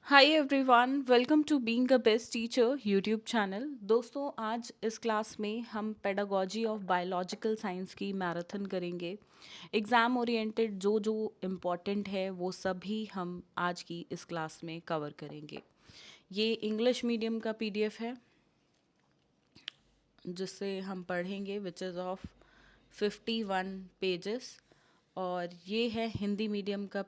Hi everyone, welcome to being a best teacher YouTube channel. दोस्तों, आज इस class में हम पेडागोजी ऑफ बायोलॉजिकल साइंस की मैराथन करेंगे। एग्ज़ाम ओरिएंटेड जो जो इम्पॉर्टेंट है वो सभी हम आज की इस क्लास में कवर करेंगे। ये इंग्लिश मीडियम का पीडीएफ है जिससे हम पढ़ेंगे, विच इज़ ऑफ 51 पेजेस। और ये है हिंदी मीडियम का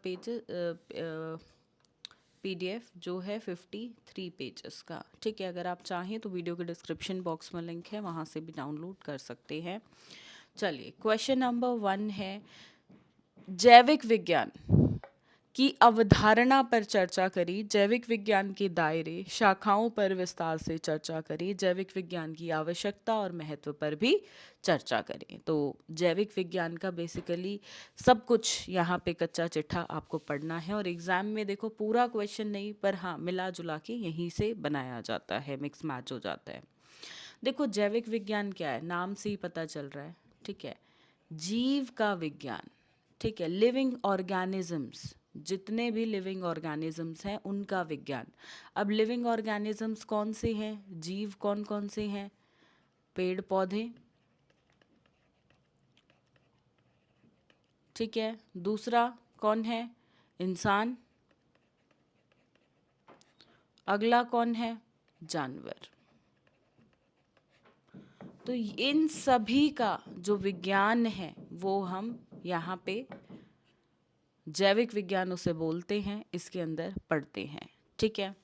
पीडीएफ जो है 53 पेजेस का। ठीक है, अगर आप चाहें तो वीडियो के डिस्क्रिप्शन बॉक्स में लिंक है, वहाँ से भी डाउनलोड कर सकते हैं। चलिए, क्वेश्चन नंबर 1 है, जैविक विज्ञान की अवधारणा पर चर्चा करी, जैविक विज्ञान के दायरे शाखाओं पर विस्तार से चर्चा करी, जैविक विज्ञान की आवश्यकता और महत्व पर भी चर्चा करें। तो जैविक विज्ञान का बेसिकली सब कुछ यहाँ पे कच्चा चिट्ठा आपको पढ़ना है, और एग्जाम में देखो पूरा क्वेश्चन नहीं, पर हाँ मिला जुला के यहीं से बनाया जाता है, मिक्स मैच हो जाता है। देखो, जैविक विज्ञान क्या है, नाम से ही पता चल रहा है। ठीक है, जीव का विज्ञान। ठीक है, लिविंग ऑर्गेनिजम्स, जितने भी लिविंग ऑर्गेनिजम्स हैं उनका विज्ञान। अब लिविंग ऑर्गेनिजम्स कौन से हैं, जीव कौन कौन से हैं? पेड़ पौधे। ठीक है, दूसरा कौन है? इंसान। अगला कौन है? जानवर। तो इन सभी का जो विज्ञान है वो हम यहाँ पे जैविक विज्ञान उसे बोलते हैं, इसके अंदर पढ़ते हैं। ठीक है,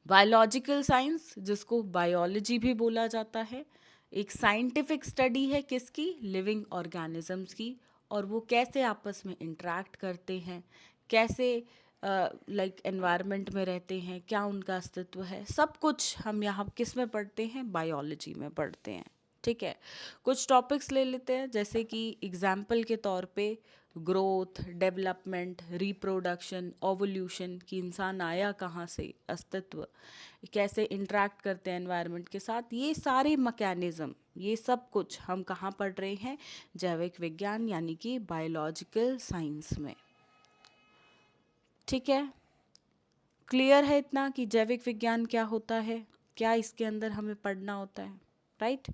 बायोलॉजिकल साइंस, जिसको बायोलॉजी भी बोला जाता है, एक साइंटिफिक स्टडी है किसकी? लिविंग ऑर्गेनिजम्स की। और वो कैसे आपस में इंटरेक्ट करते हैं, कैसे लाइक एनवायरनमेंट में रहते हैं, क्या उनका अस्तित्व है, सब कुछ हम यहाँ किस में पढ़ते हैं? बायोलॉजी में पढ़ते हैं। ठीक है, कुछ टॉपिक्स ले लेते हैं, जैसे कि एग्जाम्पल के तौर पे ग्रोथ, डेवलपमेंट, रिप्रोडक्शन, ओवोल्यूशन, कि इंसान आया कहाँ से, अस्तित्व, कैसे इंटरेक्ट करते हैं एनवायरनमेंट के साथ, ये सारे मैकेनिज्म, ये सब कुछ हम कहाँ पढ़ रहे हैं? जैविक विज्ञान यानी कि बायोलॉजिकल साइंस में। ठीक है, क्लियर है इतना कि जैविक विज्ञान क्या होता है, क्या इसके अंदर हमें पढ़ना होता है, राइट?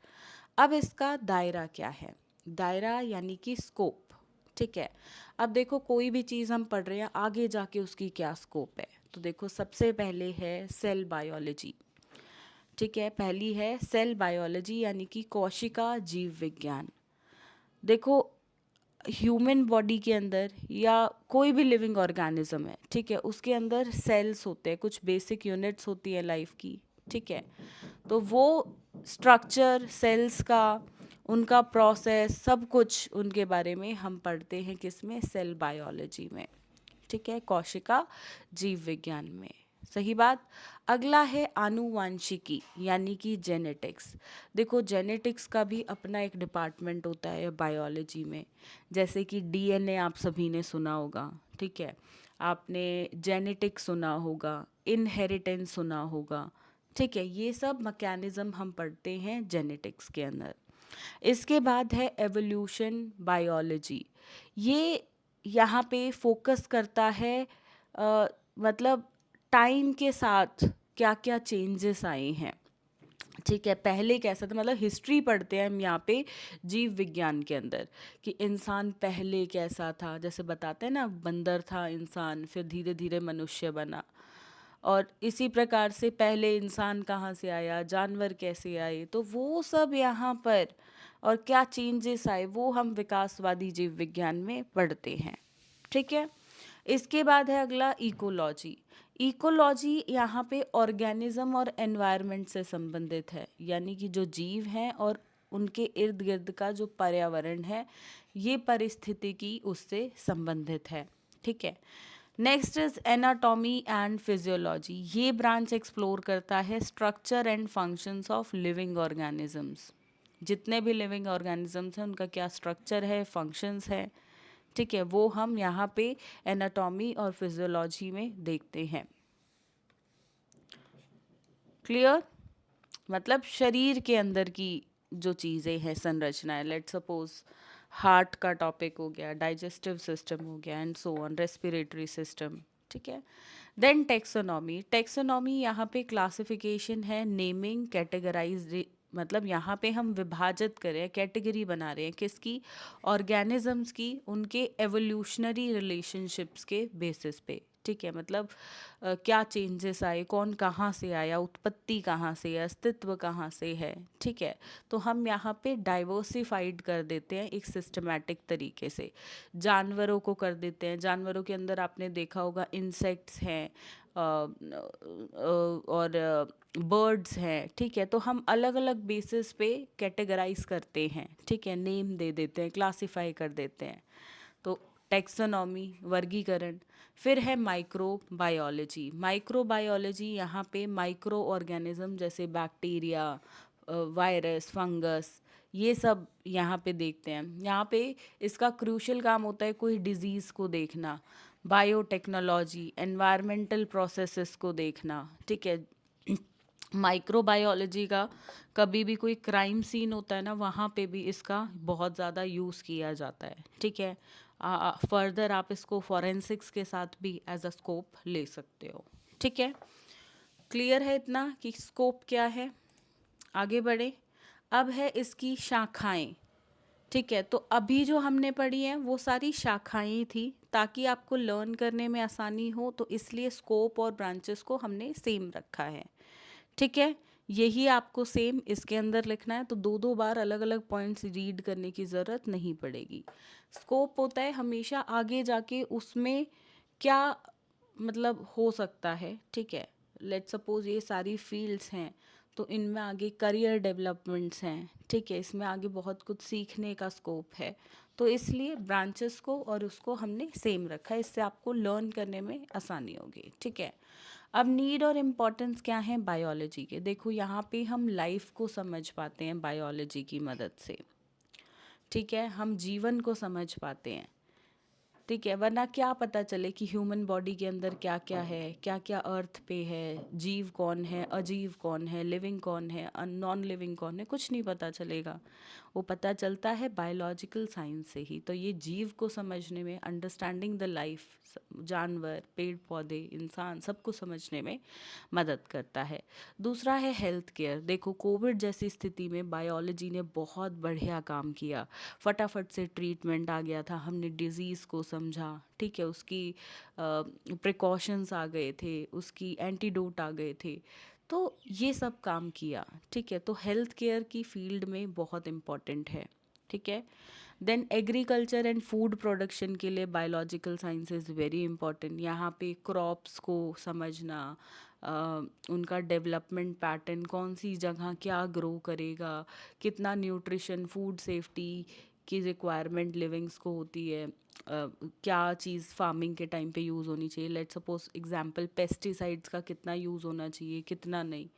अब इसका दायरा क्या है? दायरा यानी कि स्कोप। ठीक है, अब देखो कोई भी चीज़ हम पढ़ रहे हैं, आगे जाके उसकी क्या स्कोप है। तो देखो, सबसे पहले है सेल बायोलॉजी। ठीक है, पहली है सेल बायोलॉजी यानी कि कोशिका जीव विज्ञान। देखो, ह्यूमन बॉडी के अंदर या कोई भी लिविंग ऑर्गेनिज्म है, ठीक है, उसके अंदर सेल्स होते हैं, कुछ बेसिक यूनिट्स होती है लाइफ की। ठीक है, तो वो स्ट्रक्चर सेल्स का, उनका प्रोसेस, सब कुछ उनके बारे में हम पढ़ते हैं किस में? सेल बायोलॉजी में। ठीक है, कोशिका जीव विज्ञान में। सही बात। अगला है आनुवांशिकी यानी कि जेनेटिक्स। देखो, जेनेटिक्स का भी अपना एक डिपार्टमेंट होता है बायोलॉजी में, जैसे कि डीएनए आप सभी ने सुना होगा। ठीक है, आपने जेनेटिक सुना होगा, इनहेरिटेंस सुना होगा। ठीक है, ये सब मैकेनिज्म हम पढ़ते हैं जेनेटिक्स के अंदर। इसके बाद है एवोल्यूशन बायोलॉजी। ये यहाँ पे फोकस करता है मतलब टाइम के साथ क्या क्या चेंजेस आए हैं। ठीक है, पहले कैसा था, मतलब हिस्ट्री पढ़ते हैं हम यहाँ पे जीव विज्ञान के अंदर, कि इंसान पहले कैसा था। जैसे बताते हैं ना, बंदर था इंसान, फिर धीरे धीरे मनुष्य बना, और इसी प्रकार से पहले इंसान कहाँ से आया, जानवर कैसे आए, तो वो सब यहाँ पर, और क्या चेंजेस आए वो हम विकासवादी जीव विज्ञान में पढ़ते हैं। ठीक है, इसके बाद है अगला इकोलॉजी। इकोलॉजी यहाँ पे ऑर्गेनिज्म और एनवायरनमेंट से संबंधित है, यानी कि जो जीव हैं और उनके इर्द गिर्द का जो पर्यावरण है, ये परिस्थितिकी उससे संबंधित है। ठीक है, next is anatomy and physiology. ये ब्रांच एक्सप्लोर करता है structure and functions of living organisms. जितने भी लिविंग ऑर्गेनिजम्स हैं उनका क्या स्ट्रक्चर है, फंक्शंस है। ठीक है, वो हम यहाँ पे एनाटॉमी और फिजियोलॉजी में देखते हैं। क्लियर? मतलब शरीर के अंदर की जो चीज़ें हैं, संरचना है, लेट सपोज हार्ट का टॉपिक हो गया, डाइजेस्टिव सिस्टम हो गया, and so on, respiratory system. ठीक है। देन टेक्सोनॉमी, टेक्सोनॉमी यहाँ पे क्लासिफिकेशन है, नेमिंग, कैटेगराइज, मतलब यहाँ पे हम विभाजित कर रहे हैं, कैटेगरी बना रहे हैं किसकी, ऑर्गेनिजम्स की, उनके एवोल्यूशनरी रिलेशनशिप्स के बेसिस पे, ठीक है। मतलब क्या चेंजेस आए, कौन कहाँ से आया, उत्पत्ति कहाँ से है, अस्तित्व कहाँ से है, ठीक है। तो हम यहाँ पे डाइवर्सिफाइड कर देते हैं एक सिस्टमैटिक तरीके से। जानवरों को कर देते हैं, जानवरों के अंदर आपने देखा होगा इंसेक्ट्स हैं और बर्ड्स हैं, ठीक है। तो हम अलग अलग बेसिस पे कैटेगराइज करते हैं, ठीक है, नेम दे देते हैं, क्लासिफाई कर देते हैं। तो टेक्सोनॉमी, वर्गीकरण। फिर है माइक्रोबायोलॉजी, माइक्रोबायोलॉजी यहाँ पे माइक्रो ऑर्गेनिज्म जैसे बैक्टीरिया, वायरस, फंगस, ये सब यहाँ पे देखते हैं। यहाँ पे इसका क्रूशियल काम होता है कोई डिजीज़ को देखना, बायोटेक्नोलॉजी, एनवायरमेंटल प्रोसेसेस को देखना, ठीक है। माइक्रोबायोलॉजी का कभी भी कोई क्राइम सीन होता है ना, वहाँ पे भी इसका बहुत ज़्यादा यूज़ किया जाता है, ठीक है। फर्दर आप इसको फॉरेंसिक्स के साथ भी एज अ स्कोप ले सकते हो, ठीक है। क्लियर है इतना कि स्कोप क्या है। आगे बढ़े। अब है इसकी शाखाएं, ठीक है। तो अभी जो हमने पढ़ी है वो सारी शाखाएं थी, ताकि आपको लर्न करने में आसानी हो, तो इसलिए स्कोप और ब्रांचेस को हमने सेम रखा है, ठीक है। यही आपको सेम इसके अंदर लिखना है, तो दो दो बार अलग अलग पॉइंट्स रीड करने की ज़रूरत नहीं पड़ेगी। स्कोप होता है हमेशा आगे जाके उसमें क्या मतलब हो सकता है, ठीक है। लेट सपोज ये सारी फील्ड्स हैं, तो इनमें आगे करियर डेवलपमेंट्स हैं, ठीक है, इसमें आगे बहुत कुछ सीखने का स्कोप है। तो इसलिए ब्रांचेस को और उसको हमने सेम रखा है, इससे आपको लर्न करने में आसानी होगी, ठीक है। अब नीड और इम्पोर्टेंस क्या है बायोलॉजी के, देखो यहाँ पे हम लाइफ को समझ पाते हैं बायोलॉजी की मदद से, ठीक है, हम जीवन को समझ पाते हैं, ठीक है। वरना क्या पता चले कि ह्यूमन बॉडी के अंदर क्या क्या है, क्या क्या अर्थ पे है, जीव कौन है, अजीव कौन है, लिविंग कौन है, नॉन लिविंग कौन है, कुछ नहीं पता चलेगा। वो पता चलता है बायोलॉजिकल साइंस से ही। तो ये जीव को समझने में, अंडरस्टैंडिंग द लाइफ, जानवर, पेड़ पौधे, इंसान, सबको समझने में मदद करता है। दूसरा है हेल्थ केयर। देखो कोविड जैसी स्थिति में बायोलॉजी ने बहुत बढ़िया काम किया, फटाफट से ट्रीटमेंट आ गया था, हमने डिज़ीज़ को समझा, ठीक है, उसकी प्रिकॉशंस आ गए थे, उसकी एंटीडोट आ गए थे, तो ये सब काम किया, ठीक है। तो हेल्थ केयर की फील्ड में बहुत इम्पॉर्टेंट है, ठीक है। Then agriculture and food production के लिए biological science is very important. यहाँ पे क्रॉप्स को समझना, उनका डेवलपमेंट पैटर्न, कौन सी जगह क्या ग्रो करेगा, कितना न्यूट्रिशन, फूड सेफ्टी की रिक्वायरमेंट लिविंग्स को होती है, क्या चीज़ फार्मिंग के टाइम पे यूज़ होनी चाहिए, लेट सपोज एग्जांपल पेस्टिसाइड्स का कितना यूज़ होना चाहिए, कितना नहीं।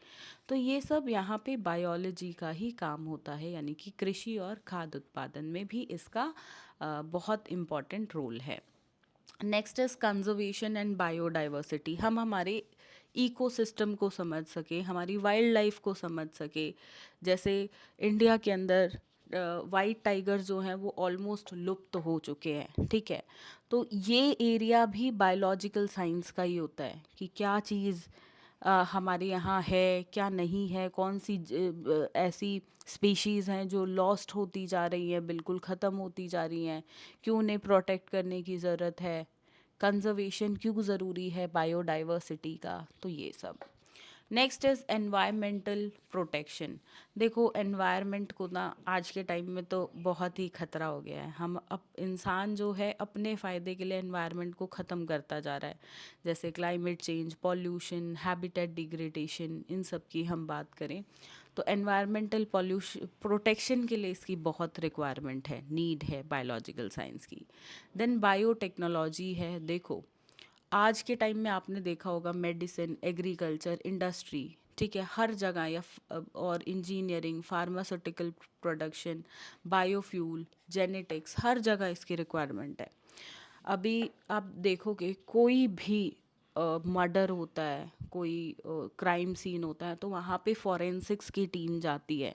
तो ये सब यहाँ पे बायोलॉजी का ही काम होता है, यानी कि कृषि और खाद्य उत्पादन में भी इसका बहुत इम्पॉर्टेंट रोल है। Next is conservation and biodiversity. हम हमारे इकोसिस्टम को समझ सके, हमारी वाइल्ड लाइफ को समझ सके। जैसे इंडिया के अंदर वाइट टाइगर जो हैं वो ऑलमोस्ट लुप्त हो चुके हैं, ठीक है। तो ये एरिया भी बायोलॉजिकल साइंस का ही होता है कि क्या चीज़ हमारे यहाँ है, क्या नहीं है, कौन सी ऐसी स्पीशीज़ हैं जो लॉस्ट होती जा रही हैं, बिल्कुल ख़त्म होती जा रही हैं, क्यों उन्हें प्रोटेक्ट करने की ज़रूरत है, कंजर्वेशन क्यों ज़रूरी है बायोडाइवर्सिटी का, तो ये सब। Next is environmental protection. देखो एनवायरनमेंट को ना आज के टाइम में तो बहुत ही खतरा हो गया है, हम अब इंसान जो है अपने फ़ायदे के लिए एनवायरनमेंट को ख़त्म करता जा रहा है। जैसे climate change, pollution, habitat degradation, इन सब की हम बात करें तो एनवायरमेंटल पॉल्यूशन प्रोटेक्शन के लिए इसकी बहुत रिक्वायरमेंट है, नीड है बायोलॉजिकल साइंस की। देन बायोटेक्नोलॉजी है। देखो आज के टाइम में आपने देखा होगा मेडिसिन, एग्रीकल्चर, इंडस्ट्री, ठीक है, हर जगह और engineering, pharmaceutical production, biofuel, genetics, हर जगह इसकी रिक्वायरमेंट है। अभी आप देखोगे कोई भी मर्डर होता है, कोई क्राइम सीन होता है, तो वहाँ पे फॉरेंसिक्स की टीम जाती है।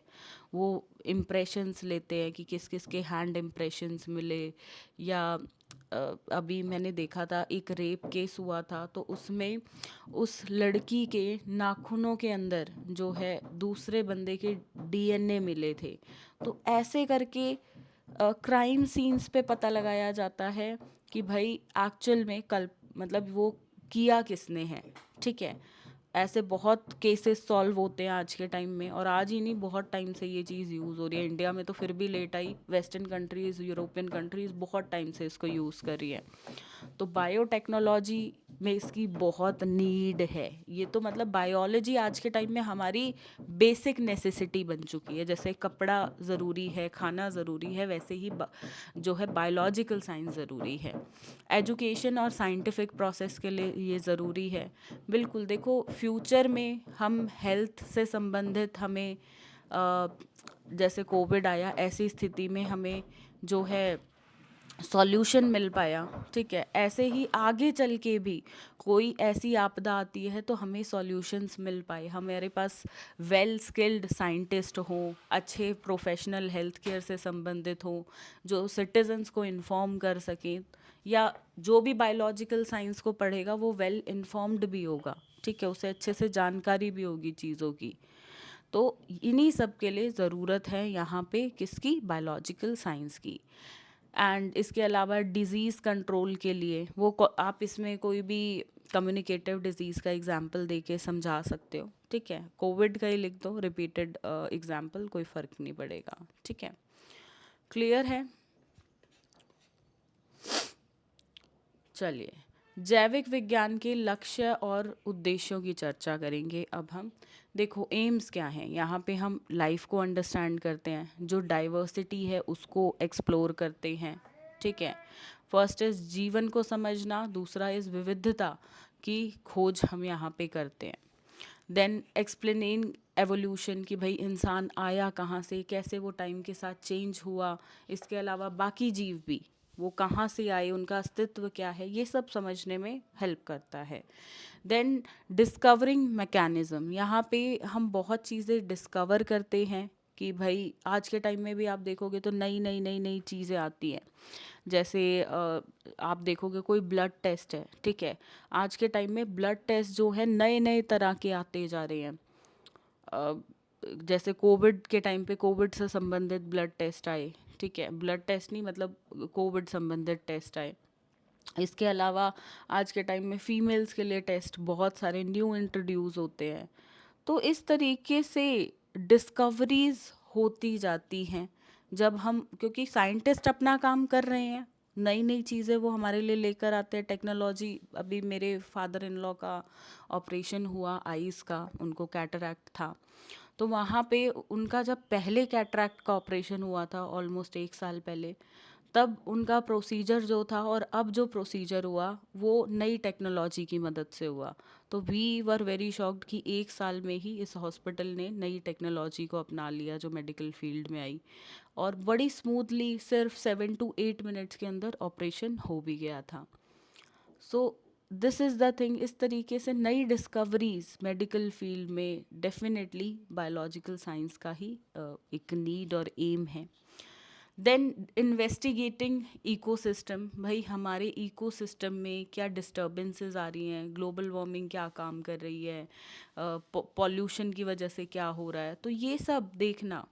वो इम्प्रेशंस लेते हैं कि किस किस के हैंड इम्प्रेशंस मिले, या अभी मैंने देखा था एक रेप केस हुआ था, तो उसमें उस लड़की के नाखूनों के अंदर जो है दूसरे बंदे के डीएनए मिले थे। तो ऐसे करके क्राइम सीन्स पे पता लगाया जाता है कि भाई एक्चुअल में कल मतलब वो किया किसने है। ठीक है, ऐसे बहुत केसेस सॉल्व होते हैं आज के टाइम में, और आज ही नहीं बहुत टाइम से ये चीज़ यूज़ हो रही है। इंडिया में तो फिर भी लेट आई, वेस्टर्न कंट्रीज़ यूरोपियन कंट्रीज़ बहुत टाइम से इसको यूज़ कर रही है। तो बायोटेक्नोलॉजी में इसकी बहुत नीड है। ये तो मतलब बायोलॉजी आज के टाइम में हमारी बेसिक नेसेसिटी बन चुकी है। जैसे कपड़ा ज़रूरी है, खाना ज़रूरी है, वैसे ही जो है बायोलॉजिकल साइंस ज़रूरी है। एजुकेशन और साइंटिफिक प्रोसेस के लिए ये ज़रूरी है। बिल्कुल, देखो फ्यूचर में हम हेल्थ से संबंधित हमें जैसे कोविड आया, ऐसी स्थिति में हमें जो है सॉल्यूशन मिल पाया। ठीक है, ऐसे ही आगे चल के भी कोई ऐसी आपदा आती है तो हमें सॉल्यूशंस मिल पाए, हमारे पास वेल स्किल्ड साइंटिस्ट हों, अच्छे प्रोफेशनल हेल्थ केयर से संबंधित हों, जो सिटीजन्स को इन्फॉर्म कर सकें, या जो भी बायोलॉजिकल साइंस को पढ़ेगा वो वेल इन्फॉर्म्ड भी होगा। ठीक है, उसे अच्छे से जानकारी भी होगी चीज़ों की। तो इन्हीं सब के लिए ज़रूरत है यहाँ पे किसकी, बायोलॉजिकल साइंस की। एंड इसके अलावा डिज़ीज़ कंट्रोल के लिए आप इसमें कोई भी कम्युनिकेटिव डिजीज़ का एग्जाम्पल दे के समझा सकते हो। ठीक है, कोविड का ही लिख दो रिपीटेड एग्जाम्पल, कोई फ़र्क नहीं पड़ेगा। ठीक है, क्लियर है। चलिए, जैविक विज्ञान के लक्ष्य और उद्देश्यों की चर्चा करेंगे अब हम। देखो एम्स क्या है, यहाँ पे हम लाइफ को अंडरस्टैंड करते हैं, जो डाइवर्सिटी है उसको एक्सप्लोर करते हैं। ठीक है, फर्स्ट इज़ जीवन को समझना, दूसरा इज़ विविधता की खोज हम यहाँ पे करते हैं। देन एक्सप्लेनिंग एवोल्यूशन, कि भाई इंसान आया कहाँ से, कैसे वो टाइम के साथ चेंज हुआ। इसके अलावा बाकी जीव भी, वो कहाँ से आए, उनका अस्तित्व क्या है, ये सब समझने में हेल्प करता है। देन डिस्कवरिंग मैकेनिज़्म, यहाँ पे हम बहुत चीज़ें डिस्कवर करते हैं कि भाई आज के टाइम में भी आप देखोगे तो नई नई नई नई चीज़ें आती हैं। जैसे आप देखोगे कोई ब्लड टेस्ट है। ठीक है, आज के टाइम में ब्लड टेस्ट जो है नए नए तरह के आते जा रहे हैं। अ, जैसे कोविड के टाइम पे कोविड से संबंधित ब्लड टेस्ट आए। ठीक है, ब्लड टेस्ट नहीं मतलब कोविड संबंधित टेस्ट आए। इसके अलावा आज के टाइम में फीमेल्स के लिए टेस्ट बहुत सारे न्यू इंट्रोड्यूस होते हैं। तो इस तरीके से डिस्कवरीज होती जाती हैं जब हम, क्योंकि साइंटिस्ट अपना काम कर रहे हैं, नई नई चीज़ें वो हमारे लिए लेकर आते हैं। टेक्नोलॉजी, अभी मेरे फादर इन लॉ का ऑपरेशन हुआ आईज का, उनको कैटरैक्ट था। तो वहाँ पे उनका जब पहले कैटरैक्ट का ऑपरेशन हुआ था ऑलमोस्ट 1 साल पहले, तब उनका प्रोसीजर जो था और अब जो प्रोसीजर हुआ वो नई टेक्नोलॉजी की मदद से हुआ। तो वी वर वेरी शॉक्ड कि 1 साल में ही इस हॉस्पिटल ने नई टेक्नोलॉजी को अपना लिया जो मेडिकल फील्ड में आई, और बड़ी स्मूथली सिर्फ 7 to 8 मिनट्स के अंदर ऑपरेशन हो भी गया था। So this is the thing, इस तरीके से नई डिस्कवरीज मेडिकल फील्ड में डेफिनेटली बायोलॉजिकल साइंस का ही एक नीड और एम है। देन इन्वेस्टिगेटिंग इकोसिस्टम, भाई हमारे इकोसिस्टम में क्या डिस्टर्बेंसेस आ रही हैं, ग्लोबल वार्मिंग क्या काम कर रही है, पॉल्यूशन की वजह से क्या हो रहा है, तो ये सब देखना,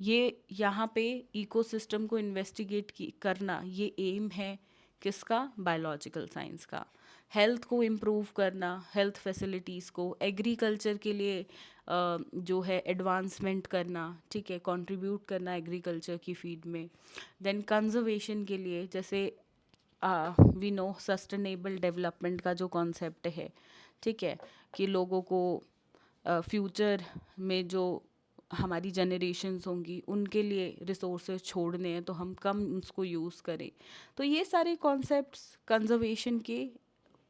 ये यहाँ पे इकोसिस्टम को इन्वेस्टिगेट करना, ये एम है किसका, बायोलॉजिकल साइंस का। हेल्थ को इम्प्रूव करना, हेल्थ फैसिलिटीज़ को, एग्रीकल्चर के लिए जो है एडवांसमेंट करना। ठीक है, कंट्रीब्यूट करना एग्रीकल्चर की फील्ड में। देन कंजर्वेशन के लिए, जैसे वी नो सस्टेनेबल डेवलपमेंट का जो कॉन्सेप्ट है। ठीक है, कि लोगों को फ्यूचर में जो हमारी जनरेशन्स होंगी उनके लिए रिसोर्सेज छोड़ने हैं तो हम कम उसको यूज़ करें। तो ये सारे कॉन्सेप्ट्स कंजर्वेशन के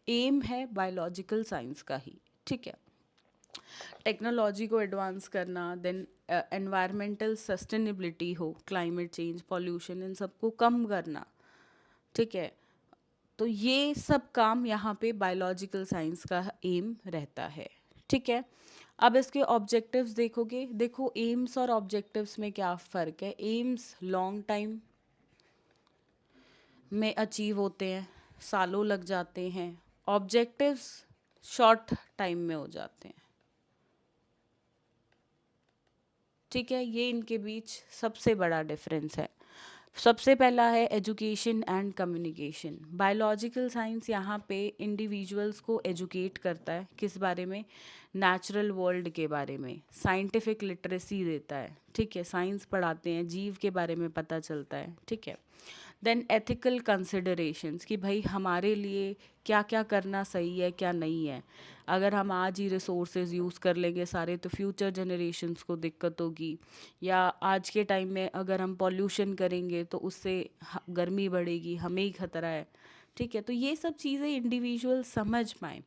एम है बायोलॉजिकल साइंस का ही। ठीक है, टेक्नोलॉजी को एडवांस करना, देन एनवायरमेंटल सस्टेनेबिलिटी हो, क्लाइमेट चेंज, पॉल्यूशन, इन सबको कम करना। ठीक है, तो ये सब काम यहाँ पे बायोलॉजिकल साइंस का एम रहता है। ठीक है, अब इसके ऑब्जेक्टिव्स देखोगे, देखो एम्स और ऑब्जेक्टिव्स में क्या फ़र्क है। एम्स लॉन्ग टाइम, में अचीव होते हैं, सालों लग जाते हैं। ऑब्जेक्टिव्स शॉर्ट टाइम में हो जाते हैं। ठीक है, ये इनके बीच सबसे बड़ा डिफरेंस है। सबसे पहला है education and communication. Biological science यहाँ पे इंडिविजुअल्स को एजुकेट करता है, किस बारे में? नेचुरल वर्ल्ड के बारे में। साइंटिफिक लिटरेसी देता है, ठीक है, साइंस पढ़ाते हैं, जीव के बारे में पता चलता है, ठीक है। देन एथिकल कंसिडरेशंस, कि भाई हमारे लिए क्या क्या करना सही है, क्या नहीं है। अगर हम आज ही रिसोर्सेज यूज़ कर लेंगे सारे, तो फ्यूचर जनरेशन्स को दिक्कत होगी। या आज के टाइम में अगर हम पॉल्यूशन करेंगे तो उससे गर्मी बढ़ेगी, हमें ही खतरा है, ठीक है। तो ये सब चीज़ें इंडिविजुअल समझ पाएँ,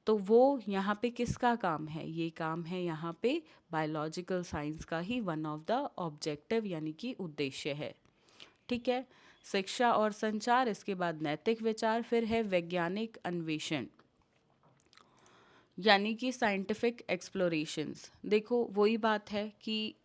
तो वो यहाँ पे किसका काम है? ये काम है यहाँ पे बायोलॉजिकल साइंस का ही वन ऑफ द ऑब्जेक्टिव यानी कि उद्देश्य है, ठीक है। शिक्षा और संचार, इसके बाद नैतिक विचार, फिर है वैज्ञानिक अन्वेषण यानी कि साइंटिफिक एक्सप्लोरेशंस। देखो वही बात है कि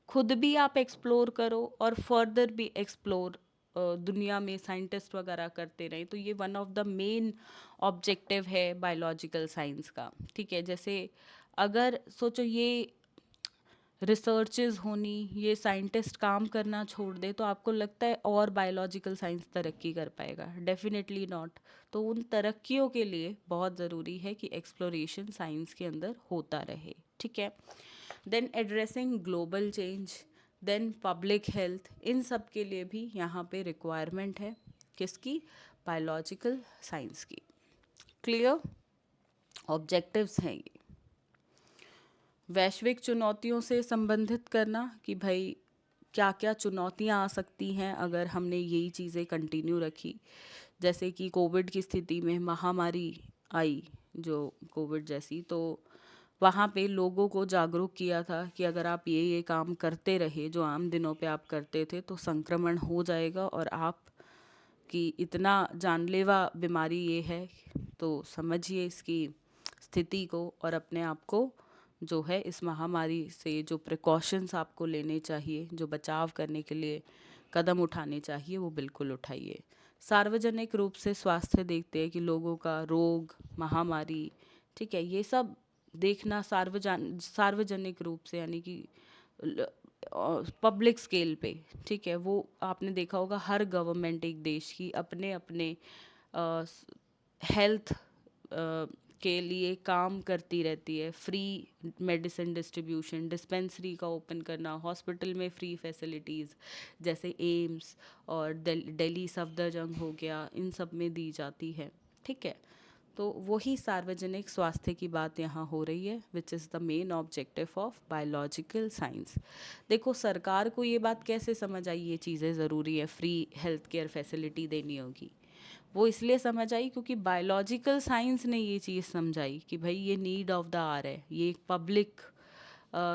खुद भी आप एक्सप्लोर करो और फर्दर भी एक्सप्लोर दुनिया में साइंटिस्ट वगैरह करते रहे, तो ये one of the main objective है बायोलॉजिकल साइंस का, ठीक है। जैसे अगर सोचो ये रिसर्चेज होनी, ये साइंटिस्ट काम करना छोड़ दे, तो आपको लगता है और बायोलॉजिकल साइंस तरक्की कर पाएगा? Definitely not. तो उन तरक्कियों के लिए बहुत ज़रूरी है कि एक्सप्लोरेशन साइंस के अंदर होता रहे, ठीक है। Then addressing global change, then public health, इन सब के लिए भी यहाँ पे रिक्वायरमेंट है किसकी? बायोलॉजिकल साइंस की। क्लियर? ऑब्जेक्टिव्स हैं ये। वैश्विक चुनौतियों से संबंधित करना कि भाई क्या क्या चुनौतियां आ सकती हैं अगर हमने यही चीज़ें कंटिन्यू रखी। जैसे कि कोविड की स्थिति में महामारी आई, जो कोविड जैसी, तो वहाँ पे लोगों को जागरूक किया था कि अगर आप ये काम करते रहे जो आम दिनों पे आप करते थे, तो संक्रमण हो जाएगा और आप कि इतना जानलेवा बीमारी ये है। तो समझिए इसकी स्थिति को और अपने आप को जो है इस महामारी से जो प्रिकॉशंस आपको लेने चाहिए, जो बचाव करने के लिए कदम उठाने चाहिए, वो बिल्कुल उठाइए। सार्वजनिक रूप से स्वास्थ्य देखते हैं कि लोगों का रोग, महामारी, ठीक है, ये सब देखना सार्वजनिक रूप से यानी कि पब्लिक स्केल पे, ठीक है। वो आपने देखा होगा हर गवर्नमेंट एक देश की अपने अपने हेल्थ के लिए काम करती रहती है। फ्री मेडिसिन डिस्ट्रीब्यूशन, डिस्पेंसरी का ओपन करना, हॉस्पिटल में फ्री फैसिलिटीज़ जैसे एम्स और दिल्ली सफदरजंग हो गया, इन सब में दी जाती है, ठीक है। तो वही सार्वजनिक स्वास्थ्य की बात यहाँ हो रही है, which is the main objective of biological science. देखो सरकार को ये बात कैसे समझ आई ये चीज़ें ज़रूरी है, फ्री हेल्थ केयर फैसिलिटी देनी होगी? वो इसलिए समझ आई क्योंकि बायोलॉजिकल साइंस ने ये चीज़ समझाई कि भाई ये नीड ऑफ द आवर है, ये एक पब्लिक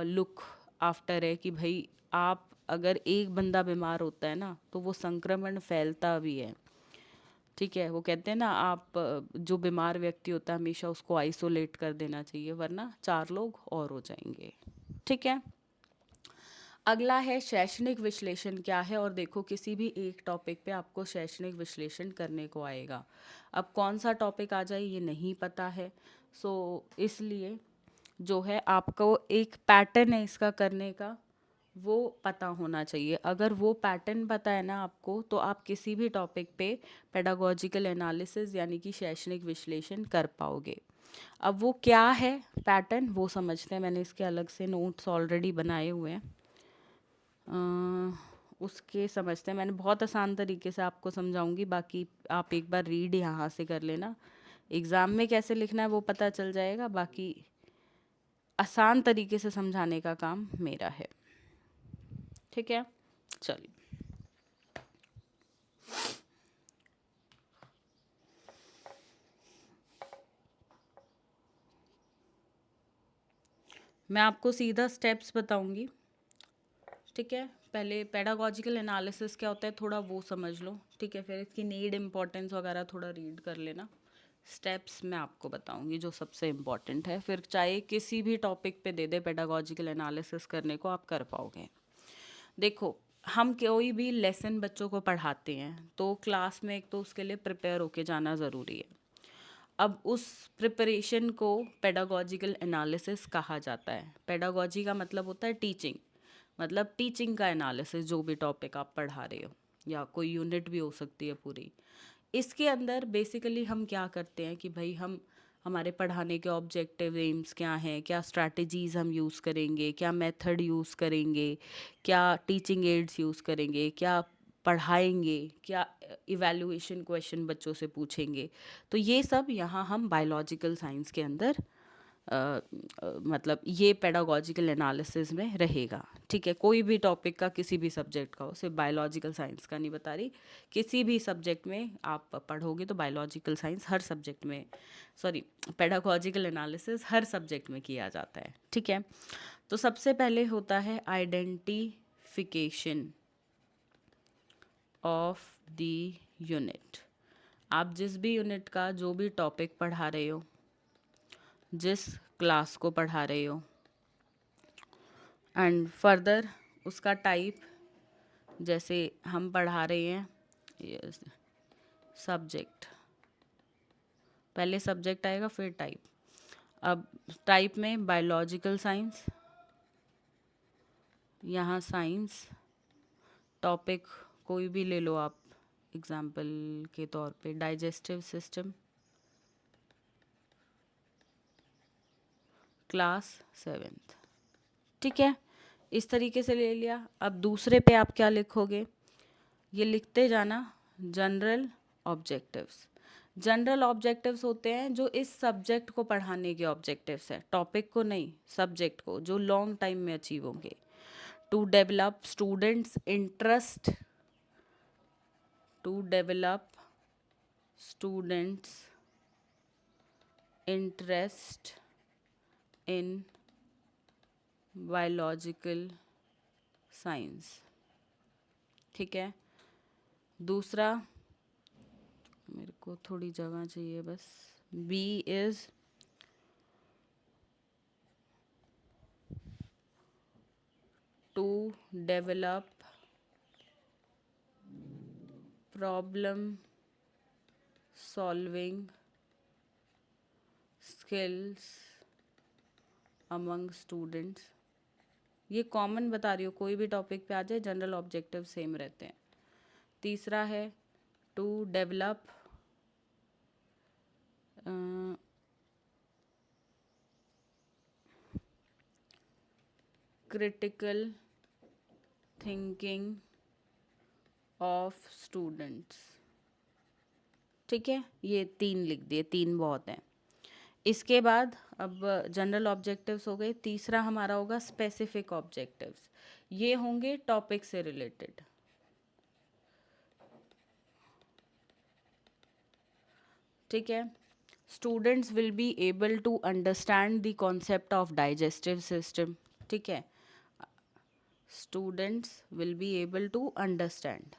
लुक आफ्टर है कि भाई आप अगर एक बंदा बीमार होता है ना, तो वो संक्रमण फैलता भी है, ठीक है। वो कहते हैं ना, आप जो बीमार व्यक्ति होता है हमेशा उसको आइसोलेट कर देना चाहिए, वरना 4 लोग और हो जाएंगे, ठीक है। अगला है शैक्षणिक विश्लेषण क्या है, और देखो किसी भी एक टॉपिक पे आपको शैक्षणिक विश्लेषण करने को आएगा। अब कौन सा टॉपिक आ जाए ये नहीं पता है, सो इसलिए जो है आपको एक पैटर्न है इसका करने का, वो पता होना चाहिए। अगर वो पैटर्न पता है ना आपको, तो आप किसी भी टॉपिक पे पेडागोजिकल एनालिसिस यानी कि शैक्षणिक विश्लेषण कर पाओगे। अब वो क्या है पैटर्न, वो समझते हैं। मैंने इसके अलग से नोट्स ऑलरेडी बनाए हुए हैं, उसके समझते हैं। मैंने बहुत आसान तरीके से आपको समझाऊंगी, बाकी आप एक बार रीड यहाँ से कर लेना। एग्ज़ाम में कैसे लिखना है वो पता चल जाएगा, बाकी आसान तरीके से समझाने का काम मेरा है, ठीक है। चलिए, मैं आपको सीधा स्टेप्स बताऊंगी, ठीक है। पहले पेडागोजिकल एनालिसिस क्या होता है थोड़ा वो समझ लो, ठीक है। फिर इसकी नीड, इम्पोर्टेंस वगैरह थोड़ा रीड कर लेना। स्टेप्स मैं आपको बताऊंगी जो सबसे इम्पॉर्टेंट है, फिर चाहे किसी भी टॉपिक पे दे दे पेडागोजिकल एनालिसिस करने को, आप कर पाओगे। देखो हम कोई भी लेसन बच्चों को पढ़ाते हैं तो क्लास में एक तो उसके लिए प्रिपेयर होके जाना ज़रूरी है। अब उस प्रिपरेशन को पेडागोजिकल एनालिसिस कहा जाता है। पेडागोजी का मतलब होता है टीचिंग, मतलब टीचिंग का एनालिसिस, जो भी टॉपिक आप पढ़ा रहे हो या कोई यूनिट भी हो सकती है पूरी। इसके अंदर बेसिकली हम क्या करते हैं कि भाई हम हमारे पढ़ाने के ऑब्जेक्टिव एम्स क्या हैं, क्या स्ट्रैटेजीज़ हम यूज़ करेंगे, क्या मेथड यूज़ करेंगे, क्या टीचिंग एड्स यूज़ करेंगे, क्या पढ़ाएंगे, क्या इवैल्यूएशन क्वेश्चन बच्चों से पूछेंगे। तो ये सब यहाँ हम बायोलॉजिकल साइंस के अंदर मतलब ये पेडागोजिकल एनालिसिस में रहेगा। ठीक है, कोई भी टॉपिक का किसी भी सब्जेक्ट का हो, सिर्फ बायोलॉजिकल साइंस का नहीं बता रही, किसी भी सब्जेक्ट में आप पढ़ोगे तो बायोलॉजिकल साइंस हर सब्जेक्ट में, सॉरी, पेडागोजिकल एनालिसिस हर सब्जेक्ट में किया जाता है। ठीक है, तो सबसे पहले होता है आइडेंटिफिकेशन ऑफ द यूनिट। आप जिस भी यूनिट का जो भी टॉपिक पढ़ा रहे हो, जिस क्लास को पढ़ा रहे हो, एंड फर्दर उसका टाइप, जैसे हम पढ़ा रहे हैं सब्जेक्ट, पहले सब्जेक्ट आएगा फिर टाइप। अब टाइप में बायोलॉजिकल साइंस, यहाँ साइंस, टॉपिक कोई भी ले लो आप, एग्जाम्पल के तौर पे डाइजेस्टिव सिस्टम, क्लास 7th। ठीक है, इस तरीके से ले लिया। अब दूसरे पे आप क्या लिखोगे, ये लिखते जाना जनरल ऑब्जेक्टिव्स। जनरल ऑब्जेक्टिव्स होते हैं जो इस सब्जेक्ट को पढ़ाने के ऑब्जेक्टिव्स हैं, टॉपिक को नहीं, सब्जेक्ट को, जो लॉन्ग टाइम में अचीव होंगे। To develop students interest, to develop students interest in biological science. ठीक है, दूसरा, मेरे को थोड़ी जगह चाहिए बस, B is to develop problem solving skills among students. ये कॉमन बता रही हो, कोई भी टॉपिक पे आ जाए जनरल ऑब्जेक्टिव सेम रहते हैं। तीसरा है to develop critical thinking of students. ठीक है, ये 3 लिख दिए, 3 बहुत हैं। इसके बाद अब जनरल ऑब्जेक्टिव्स हो गए, तीसरा हमारा होगा स्पेसिफिक ऑब्जेक्टिव्स। ये होंगे टॉपिक से रिलेटेड। ठीक है, students will be able to understand the concept of digestive system. ठीक है, students will be able to understand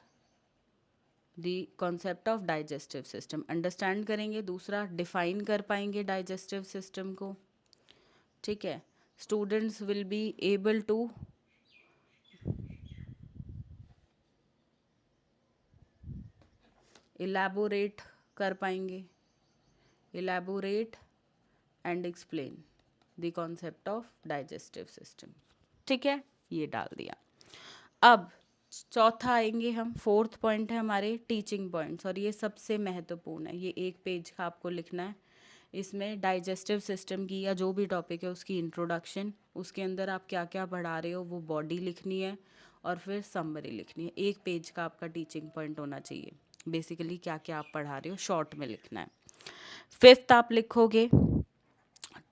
the concept of digestive system, understand करेंगे। दूसरा, डिफाइन कर पाएंगे डाइजेस्टिव सिस्टम को। ठीक है, students will be able to elaborate कर पाएंगे, elaborate and explain the concept of digestive system. ठीक है, ये डाल दिया। अब चौथा आएंगे हम, फोर्थ पॉइंट है हमारे टीचिंग पॉइंट्स, और ये सबसे महत्वपूर्ण है। ये 1 पेज का आपको लिखना है। इसमें डाइजेस्टिव सिस्टम की या जो भी टॉपिक है उसकी इंट्रोडक्शन, उसके अंदर आप क्या क्या पढ़ा रहे हो वो बॉडी लिखनी है, और फिर समरी लिखनी है। 1 पेज का आपका टीचिंग पॉइंट होना चाहिए। बेसिकली क्या क्या आप पढ़ा रहे हो शॉर्ट में लिखना है। 5th आप लिखोगे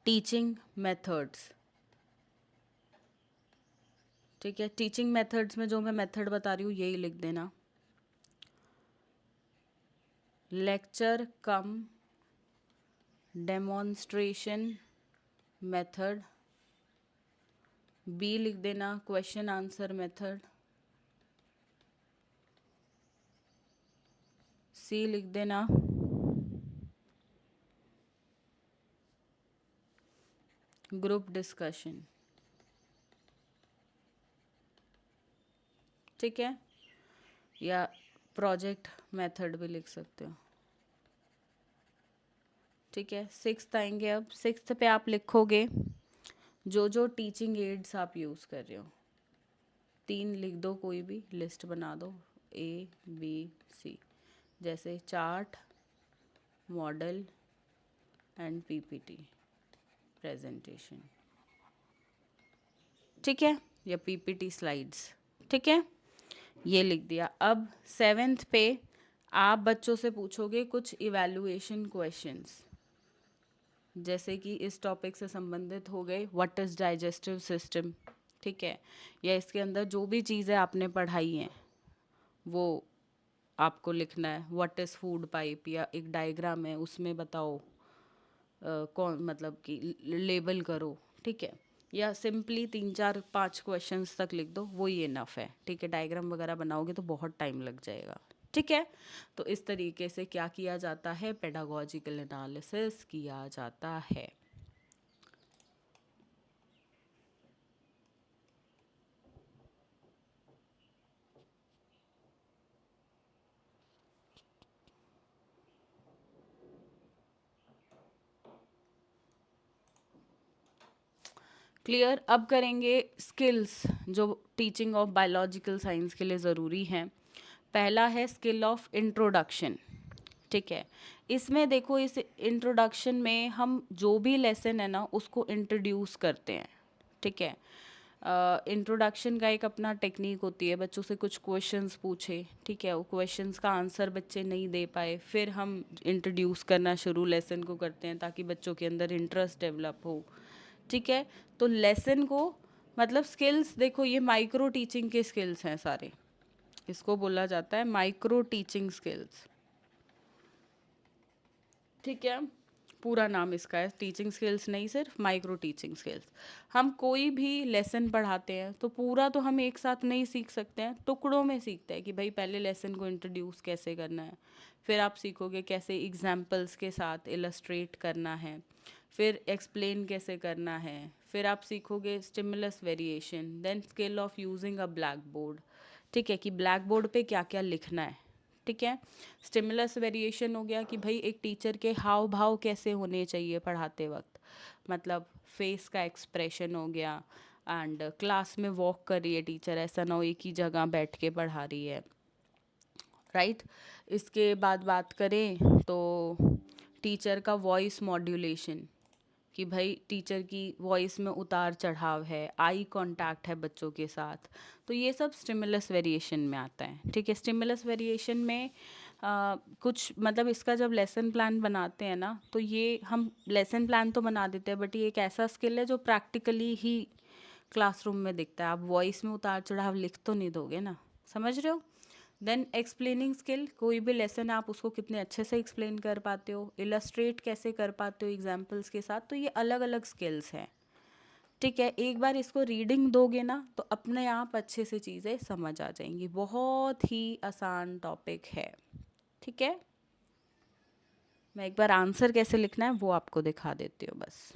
टीचिंग मेथड्स। ठीक है, टीचिंग मेथड्स में जो मैं मेथड बता रही हूँ यही लिख देना, लेक्चर कम डेमोन्स्ट्रेशन मेथड। बी लिख देना क्वेश्चन आंसर मेथड। सी लिख देना ग्रुप डिस्कशन। ठीक है, या प्रोजेक्ट मेथड भी लिख सकते हो। ठीक है, सिक्स्थ आएंगे। अब सिक्स्थ पे आप लिखोगे जो जो टीचिंग एड्स आप यूज़ कर रहे हो, 3 लिख दो, कोई भी लिस्ट बना दो, ABC, जैसे chart, model and PPT presentation. ठीक है, या PPT स्लाइड्स। ठीक है, ये लिख दिया। अब सेवेंथ पे आप बच्चों से पूछोगे कुछ इवैल्यूएशन क्वेश्चंस, जैसे कि इस टॉपिक से संबंधित हो गए, व्हाट इज़ डाइजेस्टिव सिस्टम। ठीक है, या इसके अंदर जो भी चीज़ें आपने पढ़ाई हैं वो आपको लिखना है। व्हाट इज़ फूड पाइप, या एक डायग्राम है उसमें बताओ कौन, मतलब कि लेबल करो। ठीक है, या सिंपली 3 4 5 क्वेश्चंस तक लिख दो, वो ही इनफ है। ठीक है, डायग्राम वगैरह बनाओगे तो बहुत टाइम लग जाएगा। ठीक है, तो इस तरीके से क्या किया जाता है, पेडागोजिकल एनालिसिस किया जाता है। क्लियर। अब करेंगे स्किल्स जो टीचिंग ऑफ बायोलॉजिकल साइंस के लिए ज़रूरी हैं। पहला है स्किल ऑफ इंट्रोडक्शन। ठीक है, इसमें देखो, इस इंट्रोडक्शन में हम जो भी लेसन है ना उसको इंट्रोड्यूस करते हैं। ठीक है, इंट्रोडक्शन का एक अपना टेक्निक होती है, बच्चों से कुछ क्वेश्चंस पूछे। ठीक है, वो क्वेश्चंस का आंसर बच्चे नहीं दे पाए, फिर हम इंट्रोड्यूस करना शुरू लेसन को करते हैं ताकि बच्चों के अंदर इंटरेस्ट डेवलप हो। ठीक है, तो लेसन को, मतलब स्किल्स, देखो ये माइक्रो टीचिंग के स्किल्स हैं सारे, इसको बोला जाता है माइक्रो टीचिंग स्किल्स। ठीक है, पूरा नाम इसका है, टीचिंग स्किल्स नहीं, सिर्फ माइक्रो टीचिंग स्किल्स। हम कोई भी लेसन पढ़ाते हैं तो पूरा तो हम एक साथ नहीं सीख सकते हैं, टुकड़ों में सीखते हैं कि भाई पहले लेसन को इंट्रोड्यूस कैसे करना है, फिर आप सीखोगे कैसे एग्जाम्पल्स के साथ इलस्ट्रेट करना है, फिर एक्सप्लेन कैसे करना है, फिर आप सीखोगे stimulus variation, then skill of using a blackboard. ठीक है, कि ब्लैक बोर्ड पे क्या क्या लिखना है। ठीक है, स्टिमुलस वेरिएशन हो गया कि भाई एक टीचर के हाव भाव कैसे होने चाहिए पढ़ाते वक्त, मतलब फेस का एक्सप्रेशन हो गया, एंड क्लास में वॉक कर रही है टीचर, ऐसा ना हो एक ही जगह बैठ के पढ़ा रही है। राइट, इसके बाद बात करें तो टीचर का वॉइस मॉड्यूलेशन, कि भाई टीचर की वॉइस में उतार चढ़ाव है, आई कांटेक्ट है बच्चों के साथ, तो ये सब स्टिमुलस वेरिएशन में आता है। ठीक है, स्टिमुलस वेरिएशन में कुछ, मतलब इसका जब लेसन प्लान बनाते हैं ना, तो ये हम लेसन प्लान तो बना देते हैं, बट ये एक ऐसा स्किल है जो प्रैक्टिकली ही क्लासरूम में दिखता है। आप वॉइस में उतार चढ़ाव लिख तो नहीं दोगे ना, समझ रहे हो। देन एक्सप्लेनिंग स्किल, कोई भी लेसन आप उसको कितने अच्छे से एक्सप्लेन कर पाते हो, इलस्ट्रेट कैसे कर पाते हो एग्जाम्पल्स के साथ, तो ये अलग अलग स्किल्स हैं। ठीक है, एक बार इसको रीडिंग दोगे ना तो अपने आप अच्छे से चीज़ें समझ आ जाएंगी, बहुत ही आसान टॉपिक है। ठीक है, मैं एक बार आंसर कैसे लिखना है वो आपको दिखा देती हूँ बस।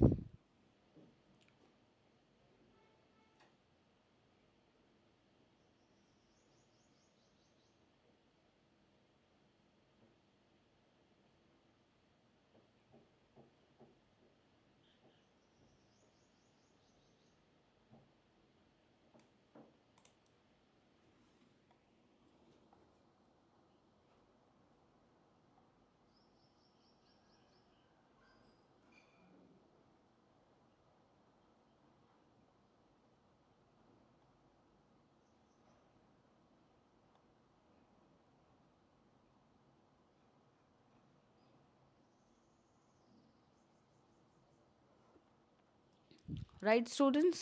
राइट स्टूडेंट्स,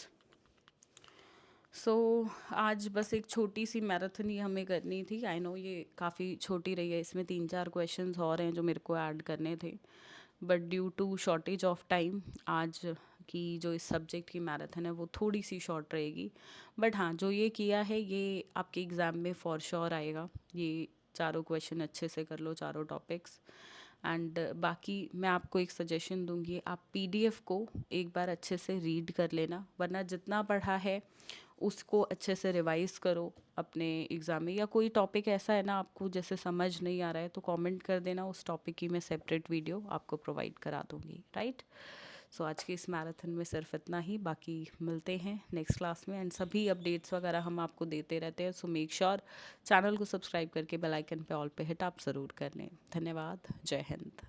सो आज बस एक छोटी सी मैराथन ही हमें करनी थी। आई नो ये काफ़ी छोटी रही है, इसमें 3 4 क्वेश्चंस और हैं जो मेरे को ऐड करने थे, but due to shortage of time आज की जो इस सब्जेक्ट की मैराथन है वो थोड़ी सी शॉर्ट रहेगी। बट हाँ, जो ये किया है ये आपके एग्ज़ाम में फॉर श्योर आएगा। ये चारों क्वेश्चन अच्छे से कर लो, चारों टॉपिक्स। एंड बाकी मैं आपको एक सजेशन दूंगी, आप पीडीएफ को एक बार अच्छे से रीड कर लेना, वरना जितना पढ़ा है उसको अच्छे से रिवाइज़ करो अपने एग्ज़ाम में, या कोई टॉपिक ऐसा है ना आपको जैसे समझ नहीं आ रहा है तो कमेंट कर देना, उस टॉपिक की मैं सेपरेट वीडियो आपको प्रोवाइड करा दूँगी, राइट। सो आज की इस मैराथन में सिर्फ इतना ही, बाकी मिलते हैं नेक्स्ट क्लास में, एंड सभी अपडेट्स वगैरह हम आपको देते रहते हैं। सो मेक श्योर चैनल को सब्सक्राइब करके बेल आइकन पे ऑल पे हिट आप ज़रूर कर लें। धन्यवाद। जय हिंद।